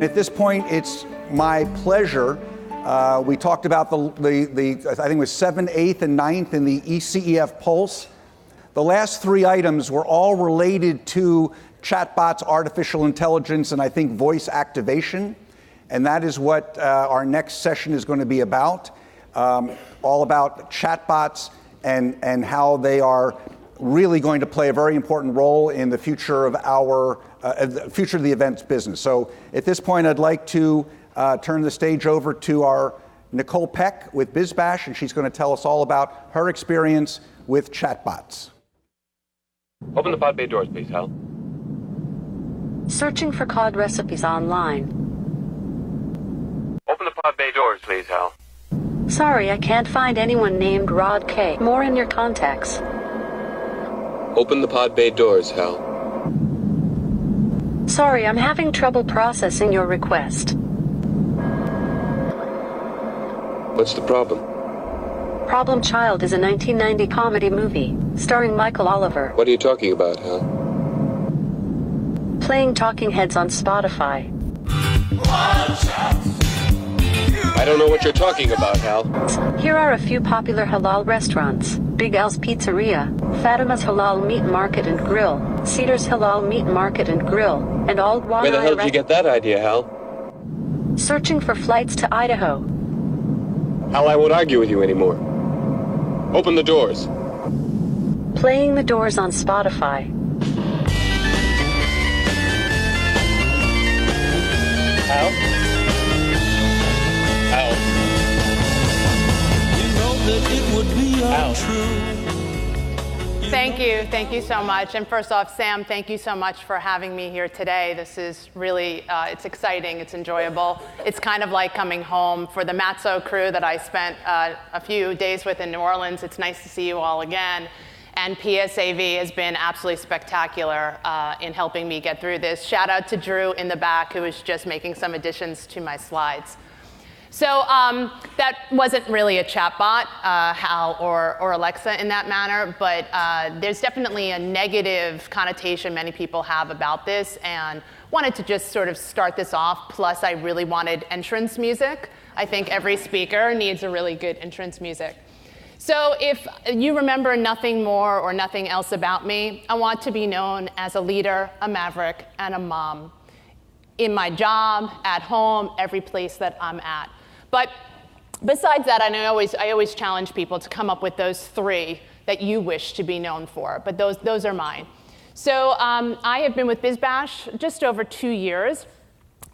At this point, it's my pleasure. We talked about the I think it was 7th, 8th, and 9th in the ECEF Pulse. The last three items were all related to chatbots, artificial intelligence, and I think voice activation. And that is what our next session is going to be about, all about chatbots and how they are really going to play a very important role in the future of our future of the events business. So at this point, I'd like to turn the stage over to our Nicole Peck with BizBash, and she's going to tell us all about her experience with chatbots. Open the pod bay doors, please, Hal. Searching for cod recipes online. Open the pod bay doors, please, Hal. Sorry, I can't find anyone named Rod K. More in your contacts. Open the pod bay doors, Hal. Sorry, I'm having trouble processing your request. What's the problem? Problem Child is a 1990 comedy movie starring Michael Oliver. What are you talking about, Hal? Playing Talking Heads on Spotify. I don't know what you're talking about, Hal. Here are a few popular halal restaurants: Big Al's Pizzeria, Fatima's Halal Meat Market and Grill, Cedar's Halal Meat Market and Grill, and Old Wadai. Where the hell did you get that idea, Hal? Searching for flights to Idaho. Hal, I won't argue with you anymore. Open the doors. Playing The Doors on Spotify. Hal? Hal? You know that it would be untrue. Thank you so much. And first off, Sam, thank you so much for having me here today. This is really, it's exciting, it's enjoyable. It's kind of like coming home. For the Matzo crew that I spent a few days with in New Orleans, it's nice to see you all again. And PSAV has been absolutely spectacular in helping me get through this. Shout out to Drew in the back, who was just making some additions to my slides. So that wasn't really a chatbot, Hal or Alexa in that manner, but there's definitely a negative connotation many people have about this, and wanted to just sort of start this off. Plus, I really wanted entrance music. I think every speaker needs a really good entrance music. So if you remember nothing more or nothing else about me, I want to be known as a leader, a maverick, and a mom. In my job, at home, every place that I'm at. But besides that, I always challenge people to come up with those three that you wish to be known for, but those are mine. So I have been with BizBash just over 2 years,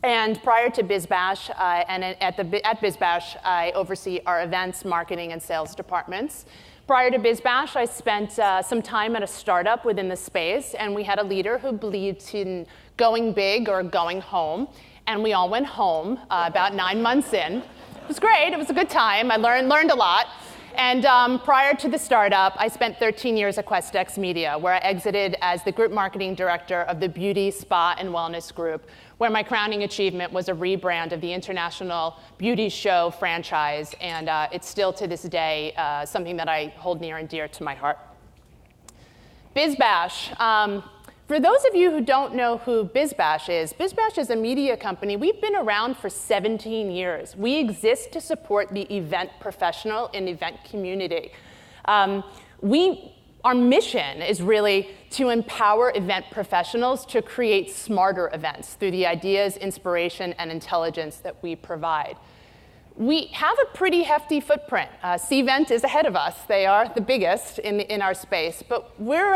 and prior to BizBash, at BizBash, I oversee our events, marketing, and sales departments. Prior to BizBash, I spent some time at a startup within the space, and we had a leader who believed in going big or going home, and we all went home about 9 months in. It was great. It was a good time. I learned a lot. And prior to the startup, I spent 13 years at QuestX Media, where I exited as the group marketing director of the Beauty, Spa, and Wellness Group, where my crowning achievement was a rebrand of the International Beauty Show franchise. And it's still, to this day, something that I hold near and dear to my heart. BizBash. For those of you who don't know who BizBash is a media company. We've been around for 17 years. We exist to support the event professional and event community. Our mission is really to empower event professionals to create smarter events through the ideas, inspiration, and intelligence that we provide. We have a pretty hefty footprint. Cvent is ahead of us. They are the biggest in our space, but we're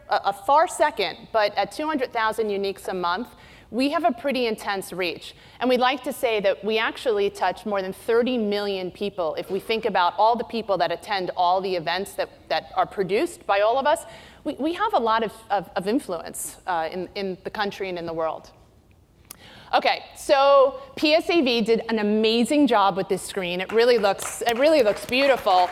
a far second. But at 200,000 uniques a month, we have a pretty intense reach. And we'd like to say that we actually touch more than 30 million people. If we think about all the people that attend all the events that are produced by all of us, we have a lot of influence in the country and in the world. Okay, so PSAV did an amazing job with this screen. It really looks beautiful.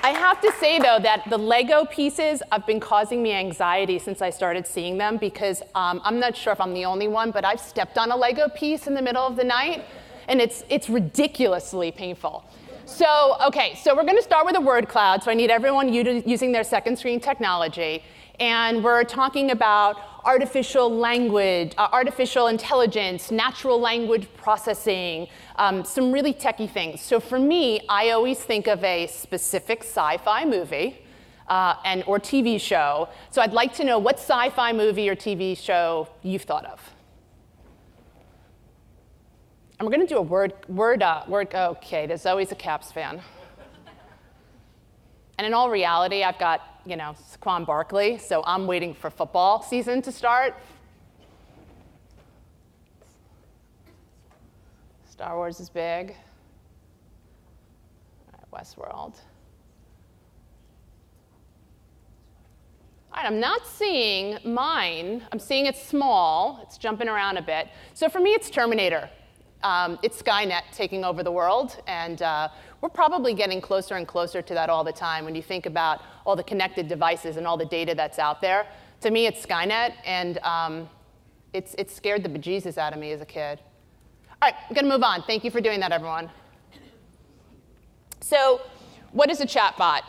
I have to say, though, that the Lego pieces have been causing me anxiety since I started seeing them, because I'm not sure if I'm the only one, but I've stepped on a Lego piece in the middle of the night, and it's ridiculously painful. So we're going to start with a word cloud. So I need everyone using their second screen technology. And we're talking about artificial language, artificial intelligence, natural language processing, some really techie things. So for me, I always think of a specific sci-fi movie or TV show. So I'd like to know what sci-fi movie or TV show you've thought of. And we're going to do a word. Okay, there's always a Caps fan. And in all reality, I've got, Saquon Barkley, so I'm waiting for football season to start. Star Wars is big. All right, Westworld. All right, I'm not seeing mine. I'm seeing it small. It's jumping around a bit. So for me, it's Terminator. It's Skynet taking over the world, and we're probably getting closer and closer to that all the time when you think about all the connected devices and all the data that's out there. To me, it's Skynet, and it scared the bejesus out of me as a kid. All right, I'm going to move on. Thank you for doing that, everyone. So what is a chatbot?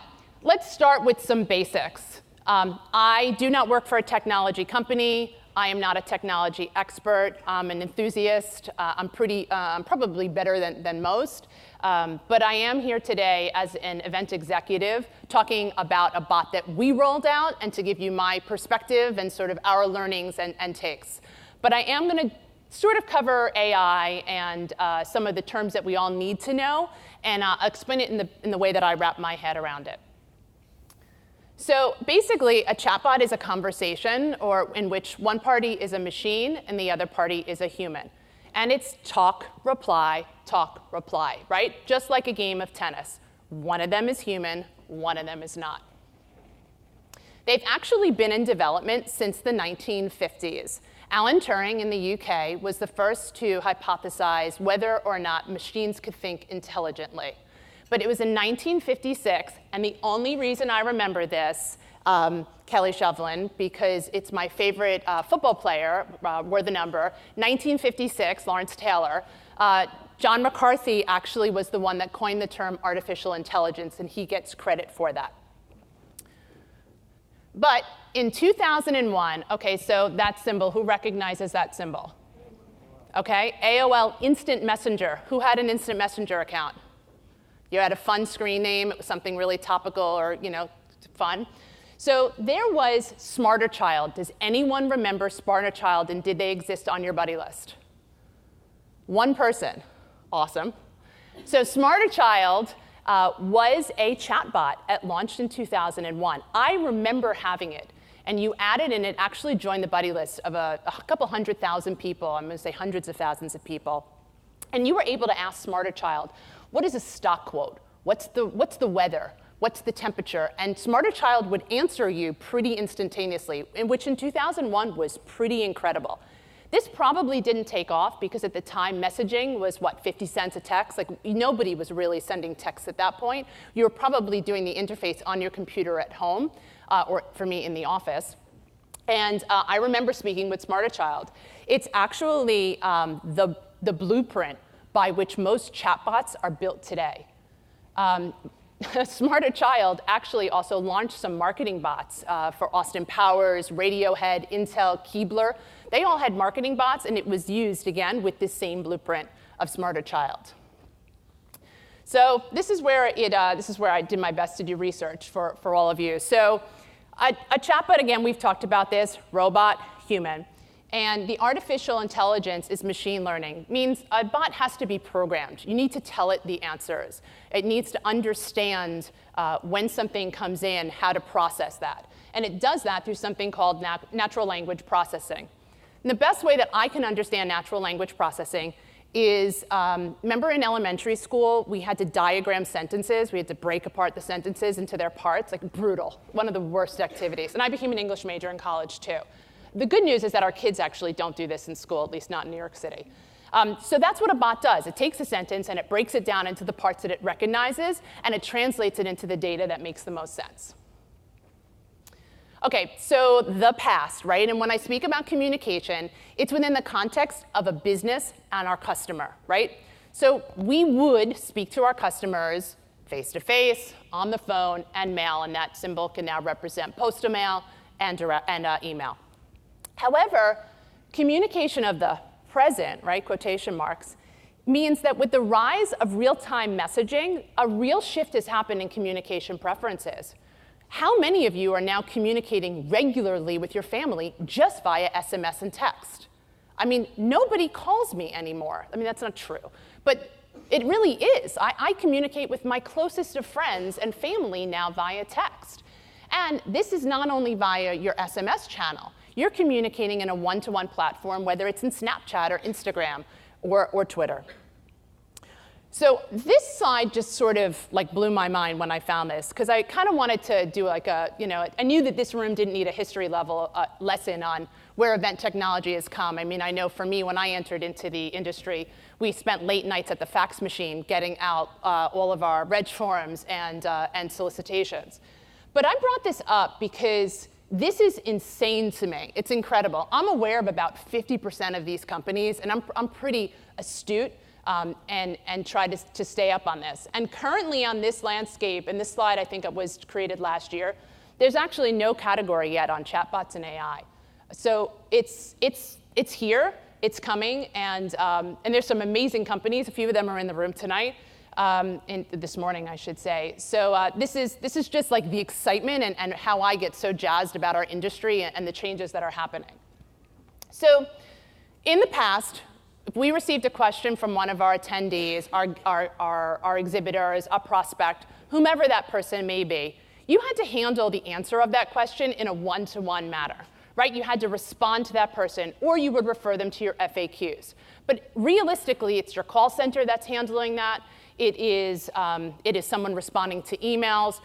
Let's start with some basics. I do not work for a technology company. I am not a technology expert. I'm an enthusiast. I'm probably better than most. But I am here today as an event executive talking about a bot that we rolled out and to give you my perspective and sort of our learnings and takes. But I am going to sort of cover AI and some of the terms that we all need to know, and explain it in the way that I wrap my head around it. So basically, a chatbot is a conversation in which one party is a machine and the other party is a human. And it's talk, reply, right? Just like a game of tennis. One of them is human, one of them is not. They've actually been in development since the 1950s. Alan Turing in the UK was the first to hypothesize whether or not machines could think intelligently. But it was in 1956, and the only reason I remember this, Kelly Chauvelin, because it's my favorite football player, were the number, 1956, Lawrence Taylor. John McCarthy actually was the one that coined the term artificial intelligence, and he gets credit for that. But in 2001, okay, so that symbol, who recognizes that symbol? Okay, AOL Instant Messenger. Who had an Instant Messenger account? You had a fun screen name, it was something really topical or fun. So there was Smarter Child. Does anyone remember Smarter Child, and did they exist on your buddy list? One person. Awesome. So Smarter Child was a chatbot launched in 2001. I remember having it. And you added, and it actually joined the buddy list of a couple 100,000 people. I'm going to say hundreds of thousands of people. And you were able to ask Smarter Child, what is a stock quote? What's the weather? What's the temperature? And Smarter Child would answer you pretty instantaneously, which in 2001 was pretty incredible. This probably didn't take off because at the time messaging was, 50 cents a text? Like nobody was really sending texts at that point. You were probably doing the interface on your computer at home, or for me in the office. And I remember speaking with Smarter Child. It's actually the blueprint by which most chatbots are built today. Smarter Child actually also launched some marketing bots for Austin Powers, Radiohead, Intel, Keebler. They all had marketing bots, and it was used, again, with this same blueprint of Smarter Child. So this is where I did my best to do research for all of you. So a chatbot, again, we've talked about this, robot, human. And the artificial intelligence is machine learning. Means a bot has to be programmed. You need to tell it the answers. It needs to understand when something comes in, how to process that. And it does that through something called natural language processing. And the best way that I can understand natural language processing is, remember in elementary school, we had to diagram sentences. We had to break apart the sentences into their parts, like brutal, one of the worst activities. And I became an English major in college, too. The good news is that our kids actually don't do this in school, at least not in New York City. So that's what a bot does. It takes a sentence and it breaks it down into the parts that it recognizes, and it translates it into the data that makes the most sense. OK, so the past, right? And when I speak about communication, it's within the context of a business and our customer, right? So we would speak to our customers face-to-face, on the phone, and mail, and that symbol can now represent postal mail and email. However, communication of the present, right, quotation marks, means that with the rise of real-time messaging, a real shift has happened in communication preferences. How many of you are now communicating regularly with your family just via SMS and text? I mean, nobody calls me anymore. I mean, that's not true. But it really is. I communicate with my closest of friends and family now via text. And this is not only via your SMS channel. You're communicating in a one-to-one platform, whether it's in Snapchat or Instagram or Twitter. So this slide just sort of like blew my mind when I found this, because I kind of wanted to do like a, I knew that this room didn't need a history level lesson on where event technology has come. I mean, I know for me, when I entered into the industry, we spent late nights at the fax machine getting out all of our reg forms and solicitations. But I brought this up because this is insane to me. It's incredible. I'm aware of about 50% of these companies, and I'm pretty astute and try to stay up on this. And currently on this landscape, and this slide I think it was created last year, there's actually no category yet on chatbots and AI. So it's here, it's coming, and there's some amazing companies. A few of them are in the room tonight, this morning, I should say. So this is just like the excitement and how I get so jazzed about our industry and the changes that are happening. So in the past, if we received a question from one of our attendees, our exhibitors, a prospect, whomever that person may be, you had to handle the answer of that question in a one-to-one manner, right? You had to respond to that person, or you would refer them to your FAQs. But realistically, it's your call center that's handling that. It is someone responding to emails.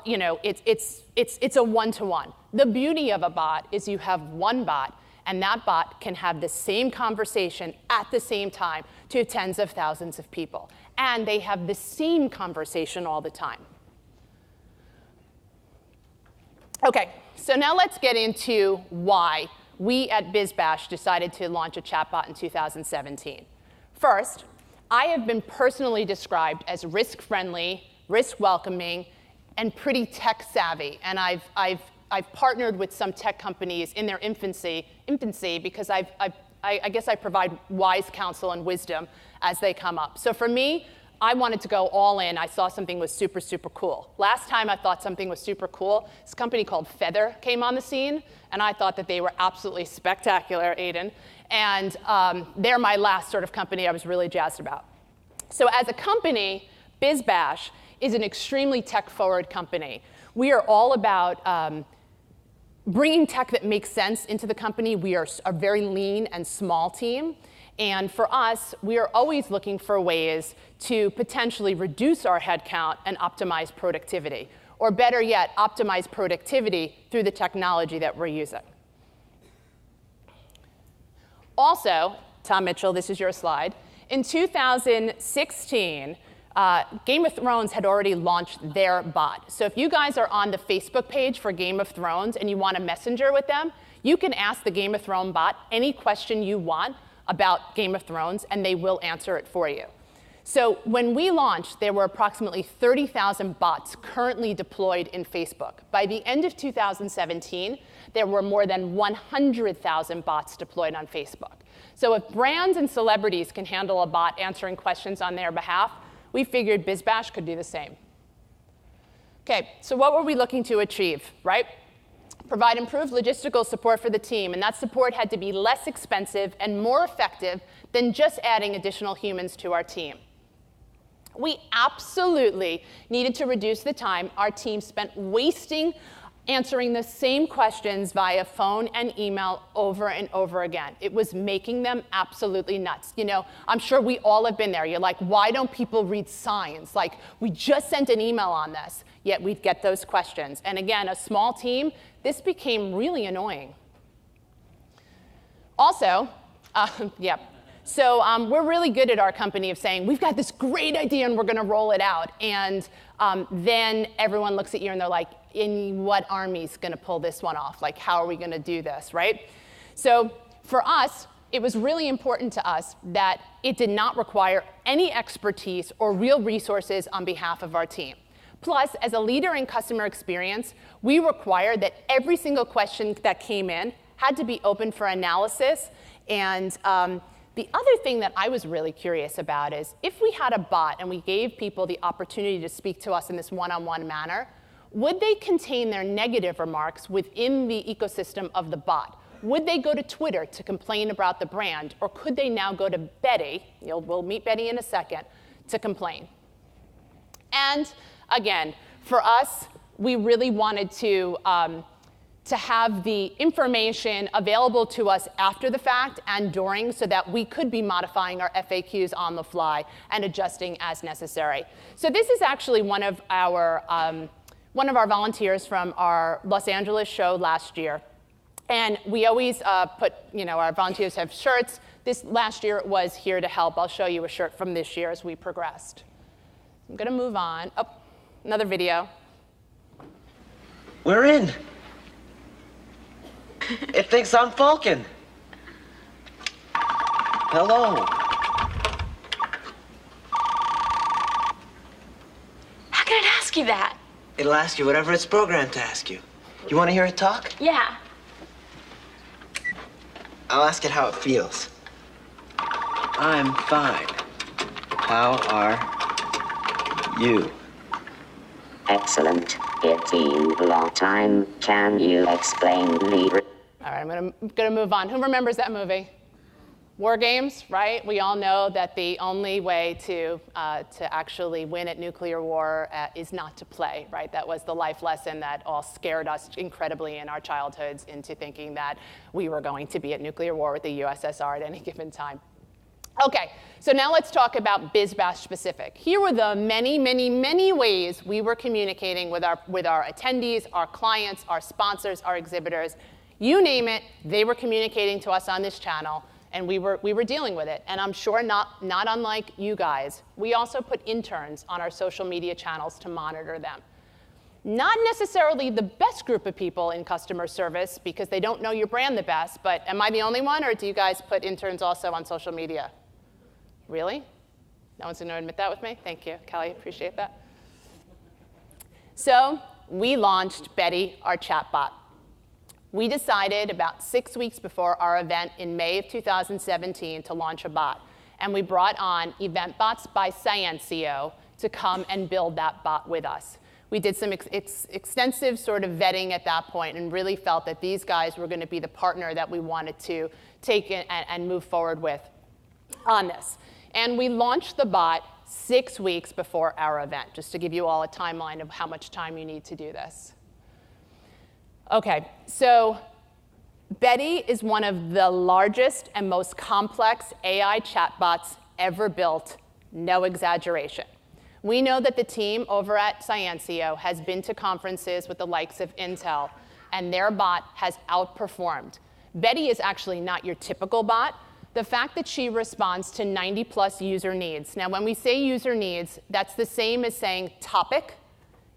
It's a one-to-one. The beauty of a bot is you have one bot, and that bot can have the same conversation at the same time to tens of thousands of people. And they have the same conversation all the time. OK, so now let's get into why we at BizBash decided to launch a chatbot in 2017. First, I have been personally described as risk-friendly, risk-welcoming, and pretty tech-savvy. And I've partnered with some tech companies in their infancy because I guess I provide wise counsel and wisdom as they come up. So for me, I wanted to go all in. I saw something was super, super cool. Last time I thought something was super cool, this company called Feather came on the scene, and I thought that they were absolutely spectacular, Aiden. And they're my last sort of company I was really jazzed about. So as a company, BizBash is an extremely tech-forward company. We are all about bringing tech that makes sense into the company. We are a very lean and small team. And for us, we are always looking for ways to potentially reduce our headcount and optimize productivity. Or better yet, optimize productivity through the technology that we're using. Also, Tom Mitchell, this is your slide. In 2016, Game of Thrones had already launched their bot. So if you guys are on the Facebook page for Game of Thrones and you want to messenger with them, you can ask the Game of Thrones bot any question you want about Game of Thrones, and they will answer it for you. So when we launched, there were approximately 30,000 bots currently deployed in Facebook. By the end of 2017, there were more than 100,000 bots deployed on Facebook. So if brands and celebrities can handle a bot answering questions on their behalf, we figured BizBash could do the same. OK, so what were we looking to achieve, right? Provide improved logistical support for the team, and that support had to be less expensive and more effective than just adding additional humans to our team. We absolutely needed to reduce the time our team spent wasting answering the same questions via phone and email over and over again. It was making them absolutely nuts. I'm sure we all have been there. You're like, why don't people read signs? Like, we just sent an email on this, yet we'd get those questions. And again, a small team, this became really annoying. Also, so we're really good at our company of saying, we've got this great idea and we're going to roll it out. And then everyone looks at you and they're like, in what army's going to pull this one off? Like, how are we going to do this, right? So for us, it was really important to us that it did not require any expertise or real resources on behalf of our team. Plus, as a leader in customer experience, we required that every single question that came in had to be open for analysis. And the other thing that I was really curious about is if we had a bot and we gave people the opportunity to speak to us in this one-on-one manner, would they contain their negative remarks within the ecosystem of the bot? Would they go to Twitter to complain about the brand? Or could they now go to Betty, we'll meet Betty in a second, to complain? And again, for us, we really wanted to have the information available to us after the fact and during so that we could be modifying our FAQs on the fly and adjusting as necessary. So this is actually one of our volunteers from our Los Angeles show last year. And we always put, our volunteers have shirts. This last year was Here to Help. I'll show you a shirt from this year as we progressed. I'm going to move on. Oh, another video. We're in. It thinks I'm Falcon. Hello. How can it ask you that? It'll ask you whatever it's programmed to ask you. You want to hear it talk? Yeah. I'll ask it how it feels. I'm fine. How are you? Excellent. It's been a long time. Can you explain the... All right, I'm gonna move on. Who remembers that movie? War Games, right? We all know that the only way to actually win at nuclear war is not to play, right? That was the life lesson that all scared us incredibly in our childhoods into thinking that we were going to be at nuclear war with the USSR at any given time. Okay, so now let's talk about BizBash specific. Here were the many, many, many ways we were communicating with our attendees, our clients, our sponsors, our exhibitors. You name it, they were communicating to us on this channel. And we were dealing with it. And I'm sure not unlike you guys, we also put interns on our social media channels to monitor them. Not necessarily the best group of people in customer service because they don't know your brand the best, but am I the only one, or do you guys put interns also on social media? Really? No one's gonna admit that with me? Thank you, Kelly, appreciate that. So we launched Betty, our chatbot. We decided about 6 weeks before our event in May of 2017 to launch a bot. And we brought on EventBots by Sciencio to come and build that bot with us. We did some extensive sort of vetting at that point and really felt that these guys were going to be the partner that we wanted to take in and move forward with on this. And we launched the bot 6 weeks before our event, just to give you all a timeline of how much time you need to do this. Okay, so Betty is one of the largest and most complex AI chatbots ever built, no exaggeration. We know that the team over at Sciencio has been to conferences with the likes of Intel, and their bot has outperformed. Betty is actually not your typical bot. The fact that she responds to 90+ user needs. Now, when we say user needs, that's the same as saying topic,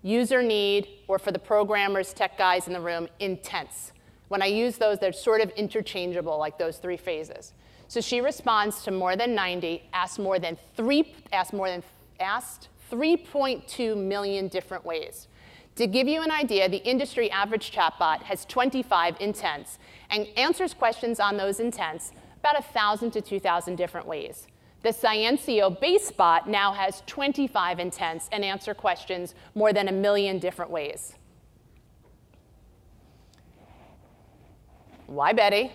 user need, or for the programmers, tech guys in the room, intents. When I use those, they're sort of interchangeable, like those three phases. So she responds to more than 90, asked 3.2 million different ways. To give you an idea, the industry average chatbot has 25 intents and answers questions on those intents about 1,000 to 2,000 different ways. The Sciencio base bot now has 25 intents and answer questions more than 1 million different ways. Why Betty?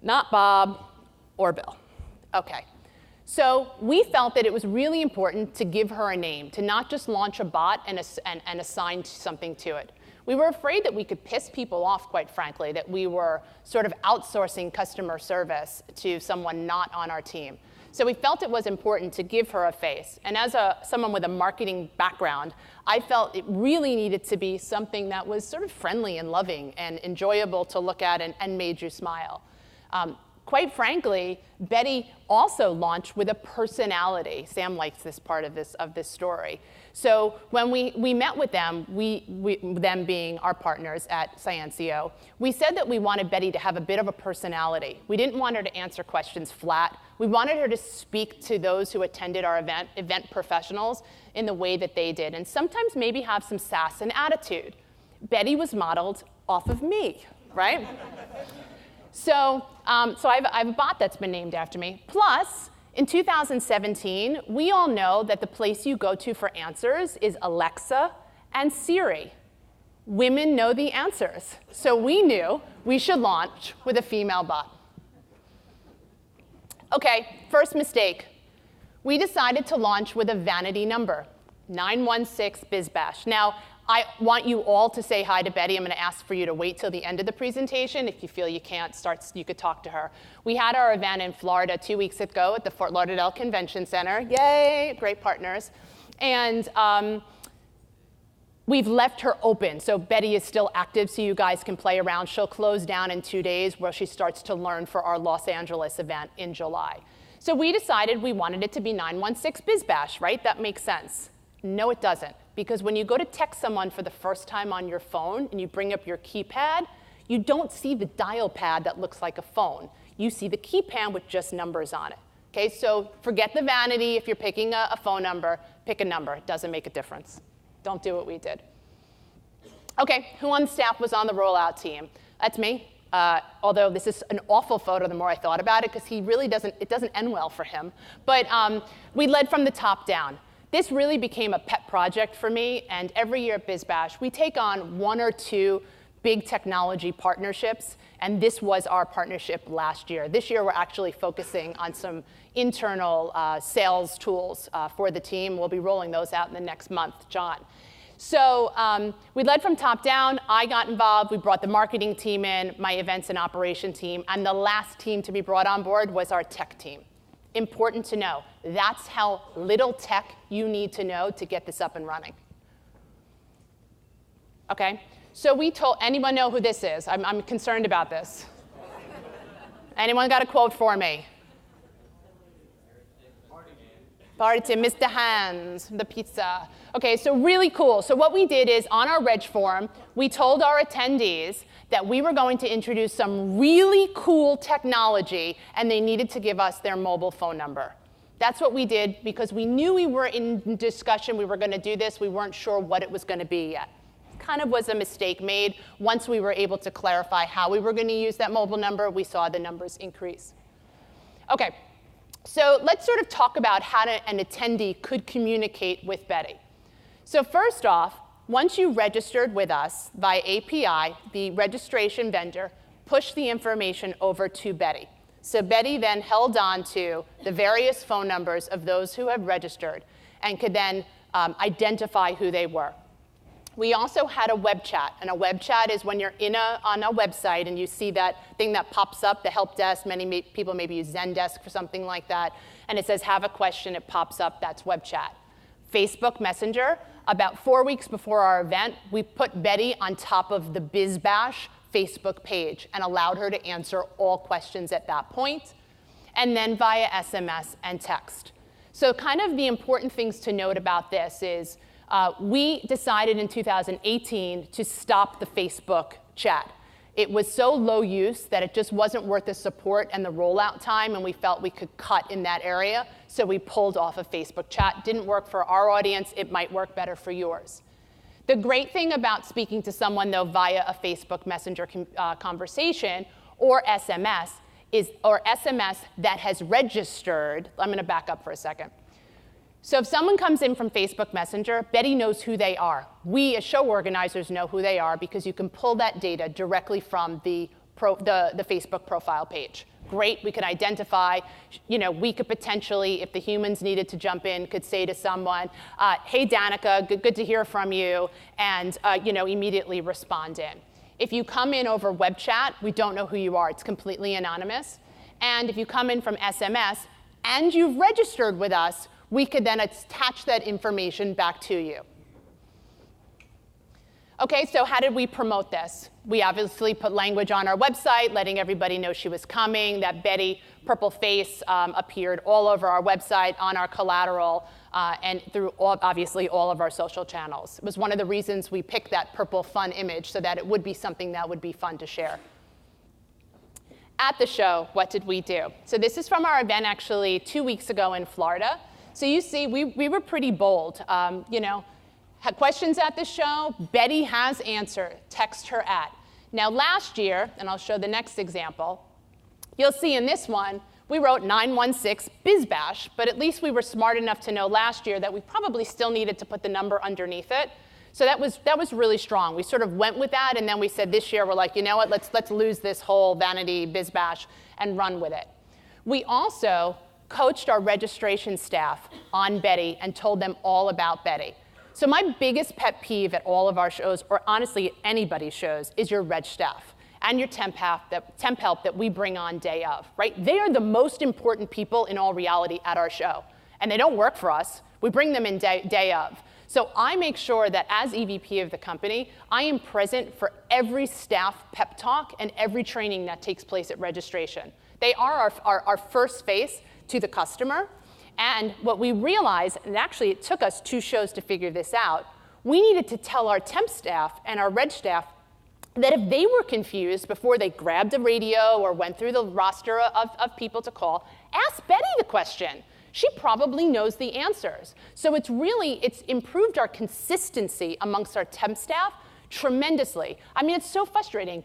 Not Bob or Bill. Okay. So we felt that it was really important to give her a name, to not just launch a bot and assign something to it. We were afraid that we could piss people off, quite frankly, that we were sort of outsourcing customer service to someone not on our team. So we felt it was important to give her a face. And as someone with a marketing background, I felt it really needed to be something that was sort of friendly and loving and enjoyable to look at and made you smile. Quite frankly, Betty also launched with a personality. Sam likes this part of this story. So when we met with them, them being our partners at Sciencio, we said that we wanted Betty to have a bit of a personality. We didn't want her to answer questions flat. We wanted her to speak to those who attended our event professionals in the way that they did, and sometimes maybe have some sass and attitude. Betty was modeled off of me, right? So I have a bot that's been named after me. Plus, in 2017, we all know that the place you go to for answers is Alexa and Siri. Women know the answers. So we knew we should launch with a female bot. OK, first mistake. We decided to launch with a vanity number, 916 BizBash. Now, I want you all to say hi to Betty. I'm going to ask for you to wait till the end of the presentation. If you feel you can't, you could talk to her. We had our event in Florida 2 weeks ago at the Fort Lauderdale Convention Center. Yay, great partners. And we've left her open. So Betty is still active, so you guys can play around. She'll close down in 2 days where she starts to learn for our Los Angeles event in July. So we decided we wanted it to be 916 BizBash, right? That makes sense. No, it doesn't. Because when you go to text someone for the first time on your phone and you bring up your keypad, you don't see the dial pad that looks like a phone. You see the keypad with just numbers on it. Okay, so forget the vanity. If you're picking a phone number, pick a number. It doesn't make a difference. Don't do what we did. Okay, who on the staff was on the rollout team? That's me. Although this is an awful photo the more I thought about it, because it doesn't end well for him. But we led from the top down. This really became a pet project for me, and every year at BizBash, we take on 1 or 2 big technology partnerships, and this was our partnership last year. This year, we're actually focusing on some internal sales tools for the team. We'll be rolling those out in the next month, John. So we led from top down. I got involved. We brought the marketing team in, my events and operation team, and the last team to be brought on board was our tech team. Important to know. That's how little tech you need to know to get this up and running. Okay, so we told, anyone know who this is? I'm concerned about this. Anyone got a quote for me? Party to Mr. Hans, the pizza. Okay, so really cool. So what we did is on our reg form, we told our attendees that we were going to introduce some really cool technology, and they needed to give us their mobile phone number. That's what we did because we knew we were in discussion. We were going to do this. We weren't sure what it was going to be yet. Kind of was a mistake made. Once we were able to clarify how we were going to use that mobile number, we saw the numbers increase. Okay. So let's sort of talk about how an attendee could communicate with Betty. So first off, once you registered with us by API, the registration vendor pushed the information over to Betty. So Betty then held on to the various phone numbers of those who had registered and could then identify who they were. We also had a web chat, and a web chat is when you're on a website and you see that thing that pops up, the help desk. Many people maybe use Zendesk for something like that, and it says, have a question, it pops up, that's web chat. Facebook Messenger, about 4 weeks before our event, we put Betty on top of the BizBash Facebook page and allowed her to answer all questions at that point, and then via SMS and text. So kind of the important things to note about this is, we decided in 2018 to stop the Facebook chat. It was so low use that it just wasn't worth the support and the rollout time, and we felt we could cut in that area, so we pulled off of Facebook chat. Didn't work for our audience. It might work better for yours. The great thing about speaking to someone, though, via a Facebook Messenger conversation or SMS that has registered. I'm going to back up for a second. So if someone comes in from Facebook Messenger, Betty knows who they are. We, as show organizers, know who they are because you can pull that data directly from the Facebook profile page. Great, we could identify, we could potentially, if the humans needed to jump in, could say to someone, hey, Danica, good to hear from you, and immediately respond in. If you come in over web chat, we don't know who you are. It's completely anonymous. And if you come in from SMS and you've registered with us, we could then attach that information back to you. Okay, so how did we promote this? We obviously put language on our website, letting everybody know she was coming, that Betty purple face appeared all over our website, on our collateral, and through obviously all of our social channels. It was one of the reasons we picked that purple fun image, so that it would be something that would be fun to share. At the show, what did we do? So this is from our event actually 2 weeks ago in Florida. So you see, we were pretty bold. Had questions at the show, Betty has answer, text her at. Now last year, and I'll show the next example, you'll see in this one, we wrote 916 BizBash, but at least we were smart enough to know last year that we probably still needed to put the number underneath it. So that was really strong. We sort of went with that, and then we said this year, we're like, you know what, let's lose this whole vanity BizBash and run with it. We also coached our registration staff on Betty and told them all about Betty. So my biggest pet peeve at all of our shows, or honestly anybody's shows, is your reg staff and your temp help that we bring on day of, right? They are the most important people in all reality at our show. And they don't work for us. We bring them in day of. So I make sure that as EVP of the company, I am present for every staff pep talk and every training that takes place at registration. They are our first face to the customer. And what we realized, and actually it took us 2 shows to figure this out, we needed to tell our temp staff and our reg staff that if they were confused before they grabbed a radio or went through the roster of people to call, ask Betty the question. She probably knows the answers. So it's improved our consistency amongst our temp staff tremendously. I mean, it's so frustrating.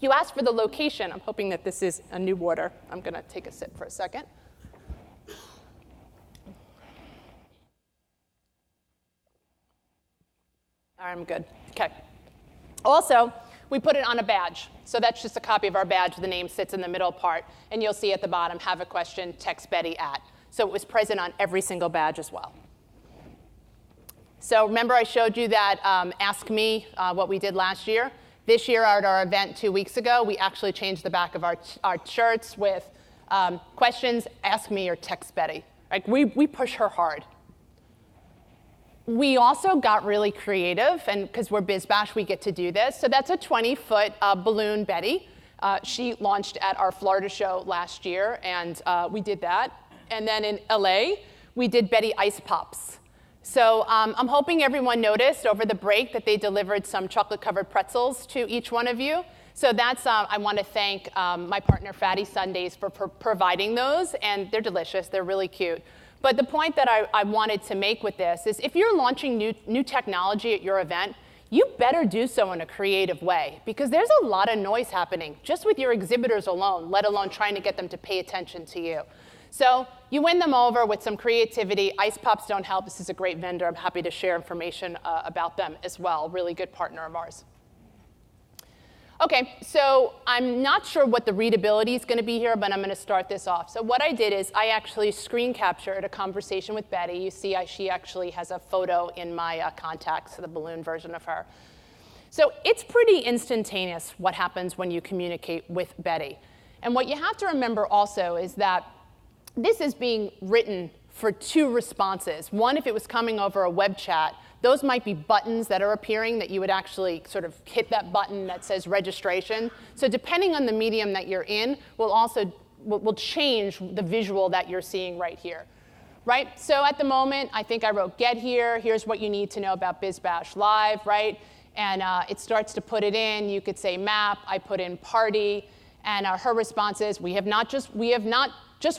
You ask for the location. I'm hoping that this is a new water. I'm going to take a sip for a second. I'm good. Okay. Also, we put it on a badge. So that's just a copy of our badge. The name sits in the middle part. And you'll see at the bottom, have a question, text Betty at. So it was present on every single badge as well. So remember I showed you that Ask Me, what we did last year? This year at our event 2 weeks ago, we actually changed the back of our shirts with questions, Ask Me or text Betty. Like we push her hard. We also got really creative, and because we're BizBash, we get to do this. So that's a 20-foot balloon Betty. She launched at our Florida show last year, and we did that. And then in LA, we did Betty Ice Pops. So I'm hoping everyone noticed over the break that they delivered some chocolate-covered pretzels to each one of you. So that's, I want to thank my partner Fatty Sundays for providing those, and they're delicious. They're really cute. But the point that I wanted to make with this is if you're launching new technology at your event, you better do so in a creative way, because there's a lot of noise happening just with your exhibitors alone, let alone trying to get them to pay attention to you. So you win them over with some creativity. Ice Pops don't help. This is a great vendor. I'm happy to share information about them as well. Really good partner of ours. OK, so I'm not sure what the readability is going to be here, but I'm going to start this off. So what I did is I actually screen captured a conversation with Betty. You see she actually has a photo in my contacts, the balloon version of her. So it's pretty instantaneous what happens when you communicate with Betty. And what you have to remember also is that this is being written for 2 responses. One, if it was coming over a web chat, those might be buttons that are appearing that you would actually sort of hit that button that says registration. So depending on the medium that you're in, will change the visual that you're seeing right here. Right? So at the moment, I think I wrote get here. Here's what you need to know about BizBash Live, right? And it starts to put it in. You could say map. I put in party. And her response is, we have not just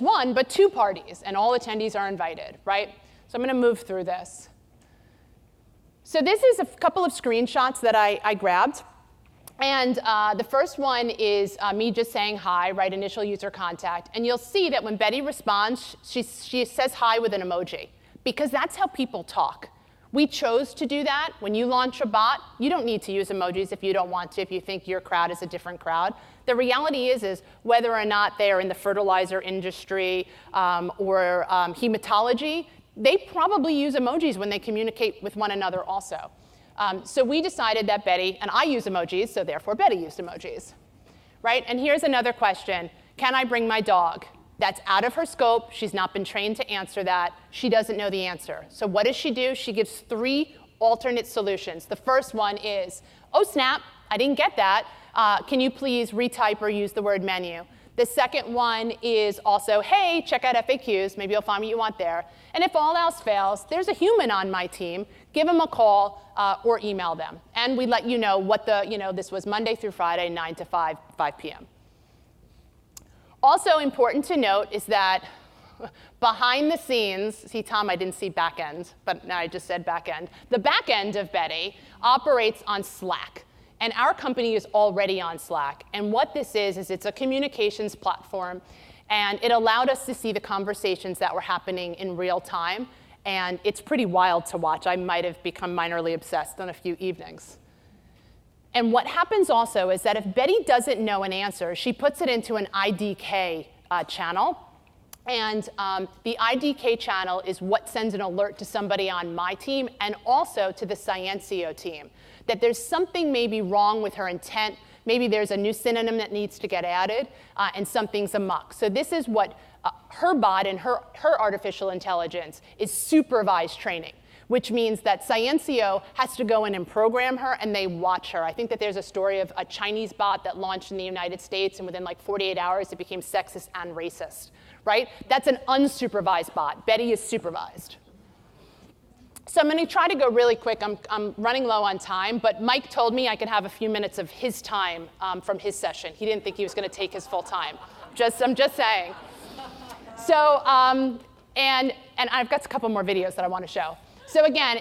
1, but 2 parties, and all attendees are invited, right? So I'm going to move through this. So this is a couple of screenshots that I grabbed. And the first one is me just saying hi, right, initial user contact. And you'll see that when Betty responds, she says hi with an emoji, because that's how people talk. We chose to do that. When you launch a bot, you don't need to use emojis if you don't want to, if you think your crowd is a different crowd. The reality is whether or not they are in the fertilizer industry or hematology, they probably use emojis when they communicate with one another also. So we decided that Betty, and I use emojis, so therefore Betty used emojis, right? And here's another question. Can I bring my dog? That's out of her scope. She's not been trained to answer that. She doesn't know the answer. So what does she do? She gives 3 alternate solutions. The first one is, oh snap, I didn't get that. Can you please retype or use the word menu? The second one is also, hey, check out FAQs. Maybe you'll find what you want there. And if all else fails, there's a human on my team. Give them a call or email them. And we let you know what this was Monday through Friday, 9 to 5 p.m. Also important to note is that behind the scenes, see, Tom, I didn't see back end, but now I just said back end. The back end of Betty operates on Slack. And our company is already on Slack. And what this is it's a communications platform. And it allowed us to see the conversations that were happening in real time. And it's pretty wild to watch. I might have become minorly obsessed on a few evenings. And what happens also is that if Betty doesn't know an answer, she puts it into an IDK channel. And the IDK channel is what sends an alert to somebody on my team and also to the Sciencio team that there's something maybe wrong with her intent. Maybe there's a new synonym that needs to get added, and something's amok. So this is what her bot and her artificial intelligence is supervised training, which means that Sciencio has to go in and program her, and they watch her. I think that there's a story of a Chinese bot that launched in the United States, and within like 48 hours, it became sexist and racist, right? That's an unsupervised bot. Betty is supervised. So I'm going to try to go really quick. I'm running low on time, but Mike told me I could have a few minutes of his time from his session. He didn't think he was going to take his full time. I'm just saying. So, and I've got a couple more videos that I want to show. So again,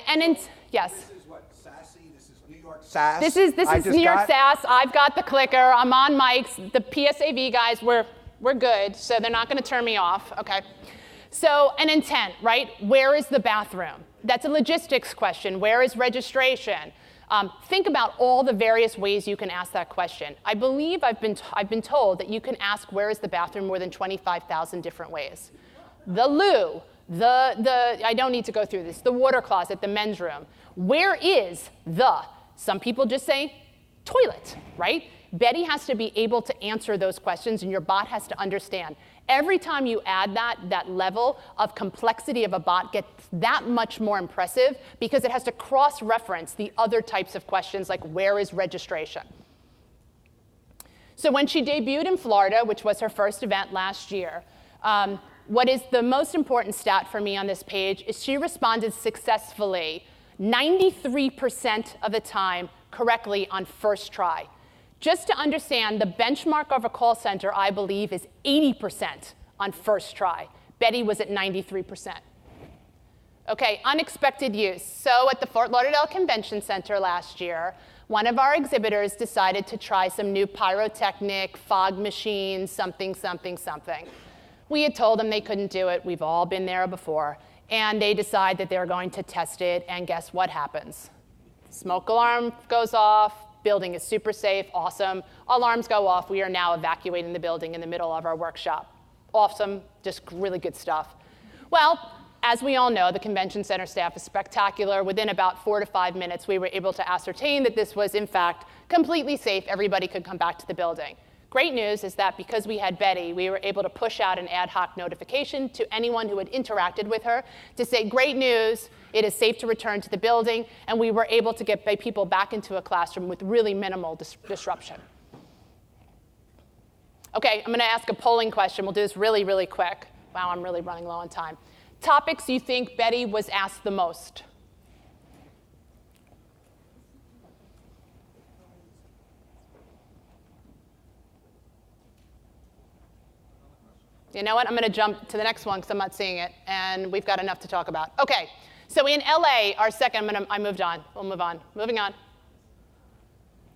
yes. This is what, Sassy? This is New York SAS? This is New York SAS. I've got the clicker. I'm on mics. The PSAV guys, we're good, so they're not going to turn me off. Okay. So an intent, right? Where is the bathroom? That's a logistics question. Where is registration? Think about all the various ways you can ask that question. I believe I've been told that you can ask where is the bathroom more than 25,000 different ways. The loo, I don't need to go through this, the water closet, the men's room. Where is the? Some people just say toilet, right? Betty has to be able to answer those questions, and your bot has to understand. Every time you add that level of complexity of a bot gets that much more impressive because it has to cross-reference the other types of questions like where is registration? So when she debuted in Florida, which was her first event last year, what is the most important stat for me on this page is she responded successfully 93% of the time correctly on first try. Just to understand, the benchmark of a call center, I believe, is 80% on first try. Betty was at 93%. Okay, unexpected use. So at the Fort Lauderdale Convention Center last year, one of our exhibitors decided to try some new pyrotechnic, fog machines, something. We had told them they couldn't do it. We've all been there before. And they decide that they're going to test it, and guess what happens? Smoke alarm goes off. Building is super safe, awesome. Alarms go off. We are now evacuating the building in the middle of our workshop. Awesome, just really good stuff. Well, as we all know, the convention center staff is spectacular. Within about 4 to 5 minutes, we were able to ascertain that this was, in fact, completely safe. Everybody could come back to the building. Great news is that because we had Betty, we were able to push out an ad hoc notification to anyone who had interacted with her to say, great news, it is safe to return to the building, and we were able to get people back into a classroom with really minimal disruption. Okay, I'm going to ask a polling question. We'll do this really, really quick. Wow, I'm really running low on time. Topics you think Betty was asked the most? You know what? I'm going to jump to the next one because I'm not seeing it, and we've got enough to talk about. Okay, so in LA, our second, I moved on. We'll move on. Moving on.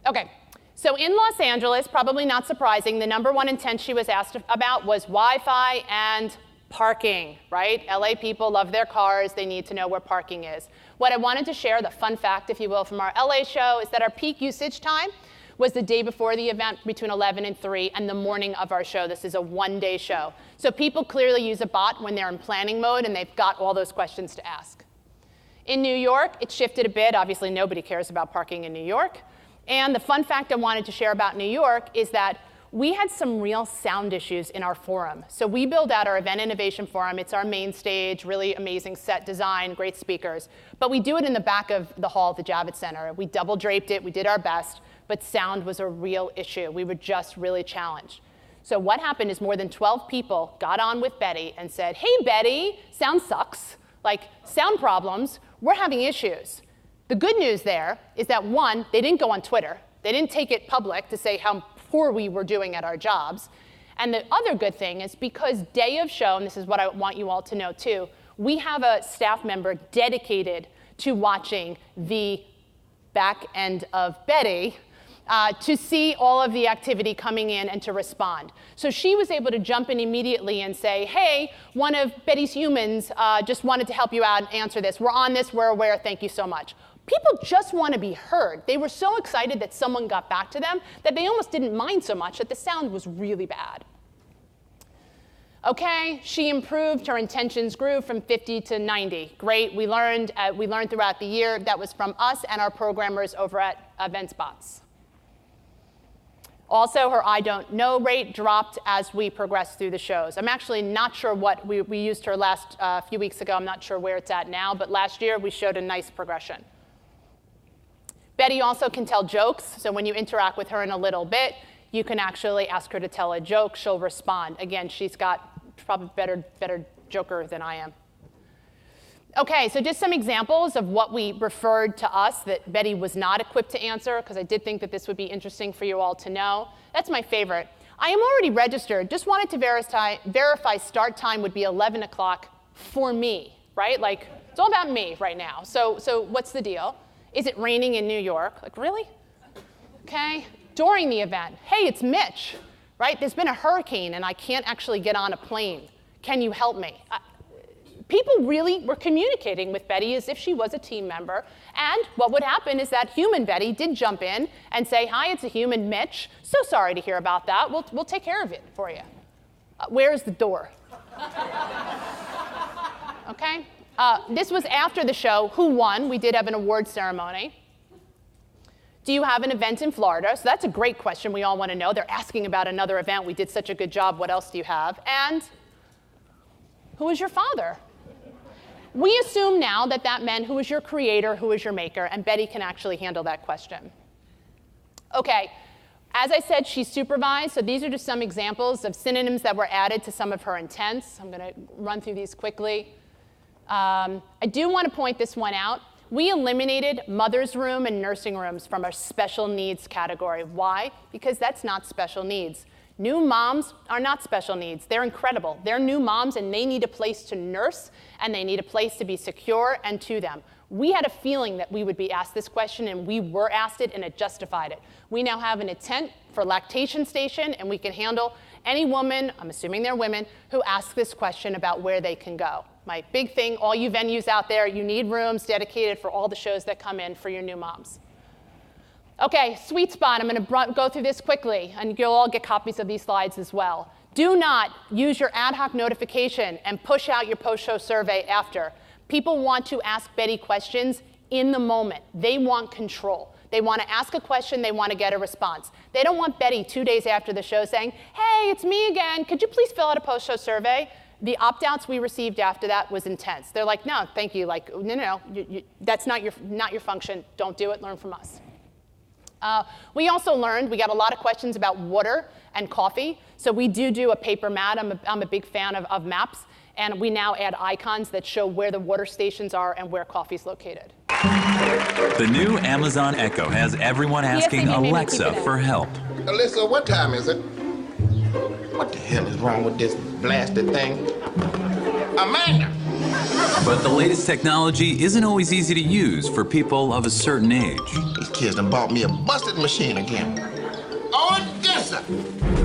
Okay, so in Los Angeles, probably not surprising, the number one intent she was asked about was Wi-Fi and parking, right? LA people love their cars. They need to know where parking is. What I wanted to share, the fun fact, if you will, from our LA show is that our peak usage time was the day before the event between 11 and 3 and the morning of our show. This is a one-day show. So people clearly use a bot when they're in planning mode and they've got all those questions to ask. In New York, it shifted a bit. Obviously, nobody cares about parking in New York. And the fun fact I wanted to share about New York is that we had some real sound issues in our forum. So we build out our Event Innovation Forum. It's our main stage, really amazing set design, great speakers. But we do it in the back of the hall at the Javits Center. We double draped it, we did our best, but sound was a real issue. We were just really challenged. So what happened is more than 12 people got on with Betty and said, hey, Betty, sound sucks. Like, sound problems, we're having issues. The good news there is that, one, they didn't go on Twitter. They didn't take it public to say how poor we were doing at our jobs. And the other good thing is because day of show, and this is what I want you all to know too, we have a staff member dedicated to watching the back end of Betty to see all of the activity coming in and to respond. So she was able to jump in immediately and say, hey, one of Betty's humans just wanted to help you out and answer this. We're on this, we're aware, thank you so much. People just want to be heard. They were so excited that someone got back to them that they almost didn't mind so much that the sound was really bad. Okay, she improved, her intentions grew from 50 to 90. Great, we learned throughout the year. That was from us and our programmers over at EventsBots. Also, her I don't know rate dropped as we progressed through the shows. I'm actually not sure what, we used her last few weeks ago. I'm not sure where it's at now, but last year we showed a nice progression. Betty also can tell jokes, so when you interact with her in a little bit, you can actually ask her to tell a joke, she'll respond. Again, she's got probably better joker than I am. Okay, so just some examples of what we referred to us that Betty was not equipped to answer, because I did think that this would be interesting for you all to know. That's my favorite. I am already registered, just wanted to verify start time would be 11 o'clock for me, right? Like, it's all about me right now. So what's the deal? Is it raining in New York? Like, really? Okay. During the event, hey, it's Mitch, right? There's been a hurricane and I can't actually get on a plane. Can you help me? People really were communicating with Betty as if she was a team member. And what would happen is that human Betty did jump in and say, hi, it's a human Mitch. So sorry to hear about that. We'll take care of it for you. Where's the door? Okay. This was after the show. Who won? We did have an award ceremony. Do you have an event in Florida? So that's a great question we all want to know. They're asking about another event. We did such a good job. What else do you have? And who is your father? We assume now that that meant who is your creator, who is your maker, and Betty can actually handle that question. Okay, as I said, she's supervised, so these are just some examples of synonyms that were added to some of her intents. I'm going to run through these quickly. I do want to point this one out. We eliminated mother's room and nursing rooms from our special needs category. Why? Because that's not special needs. New moms are not special needs. They're incredible. They're new moms, and they need a place to nurse, and they need a place to be secure and to them. We had a feeling that we would be asked this question, and we were asked it, and it justified it. We now have an intent for lactation station, and we can handle any woman, I'm assuming they're women, who ask this question about where they can go. My big thing, all you venues out there, you need rooms dedicated for all the shows that come in for your new moms. Okay, sweet spot. I'm going to go through this quickly, and you'll all get copies of these slides as well. Do not use your ad hoc notification and push out your post-show survey after. People want to ask Betty questions in the moment. They want control. They want to ask a question. They want to get a response. They don't want Betty 2 days after the show saying, hey, it's me again. Could you please fill out a post-show survey? The opt-outs we received after that was intense. They're like, no, thank you. Like, no, that's not your function. Don't do it. Learn from us. We also learned, we got a lot of questions about water and coffee. So we do a paper mat. I'm a big fan of maps. And we now add icons that show where the water stations are and where coffee's located. The new Amazon Echo has everyone asking Alexa for help. Alexa, what time is it? What the hell is wrong with this blasted thing? Amanda! But the latest technology isn't always easy to use for people of a certain age. These kids done bought me a busted machine again. Oh, yes, sir.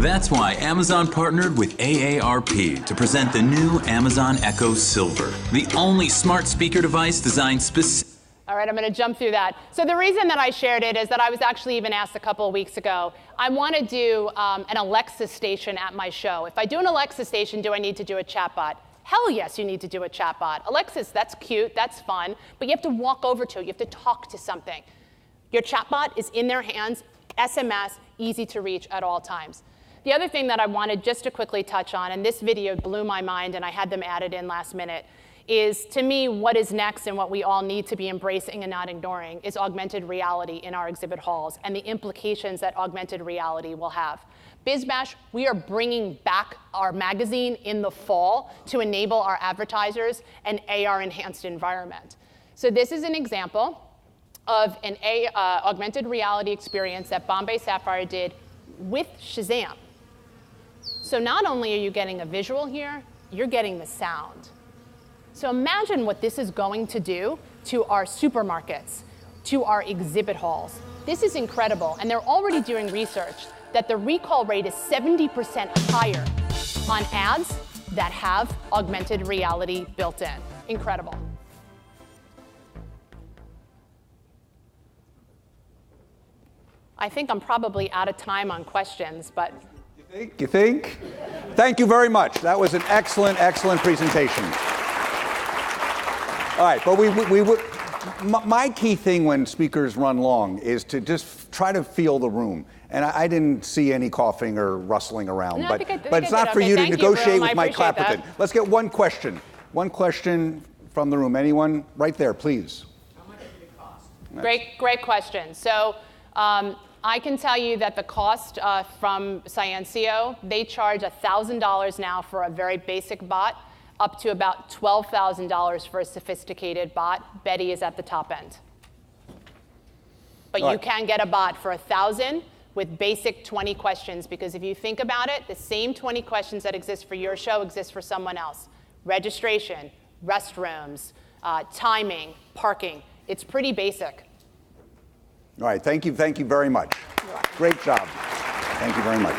That's why Amazon partnered with AARP to present the new Amazon Echo Silver, the only smart speaker device designed specifically. All right, I'm going to jump through that. So the reason that I shared it is that I was actually even asked a couple of weeks ago, I want to do an Alexa station at my show. If I do an Alexa station, do I need to do a chatbot? Hell yes, you need to do a chatbot. Alexis, that's cute, that's fun, but you have to walk over to it, you have to talk to something. Your chatbot is in their hands, SMS, easy to reach at all times. The other thing that I wanted just to quickly touch on, and this video blew my mind and I had them added in last minute, is to me what is next and what we all need to be embracing and not ignoring is augmented reality in our exhibit halls and the implications that augmented reality will have. BizBash, we are bringing back our magazine in the fall to enable our advertisers an AR-enhanced environment. So this is an example of an augmented reality experience that Bombay Sapphire did with Shazam. So not only are you getting a visual here, you're getting the sound. So imagine what this is going to do to our supermarkets, to our exhibit halls. This is incredible, and they're already doing research that the recall rate is 70% higher on ads that have augmented reality built in. Incredible. I think I'm probably out of time on questions, but. You think? Thank you very much. That was an excellent, excellent presentation. All right, but my key thing when speakers run long is to just try to feel the room. And I didn't see any coughing or rustling around, No, but it's I not for you to negotiate with Mike Clapperton. That. Let's get one question. One question from the room. Anyone? Right there, please. How much did it cost? Great question. So I can tell you that the cost from Sciencio, they charge $1,000 now for a very basic bot, up to about $12,000 for a sophisticated bot. Betty is at the top end. But you can get a bot for $1,000 with basic 20 questions, because if you think about it, the same 20 questions that exist for your show exist for someone else. Registration, restrooms, timing, parking. It's pretty basic. All right, thank you very much. Great job. Thank you very much.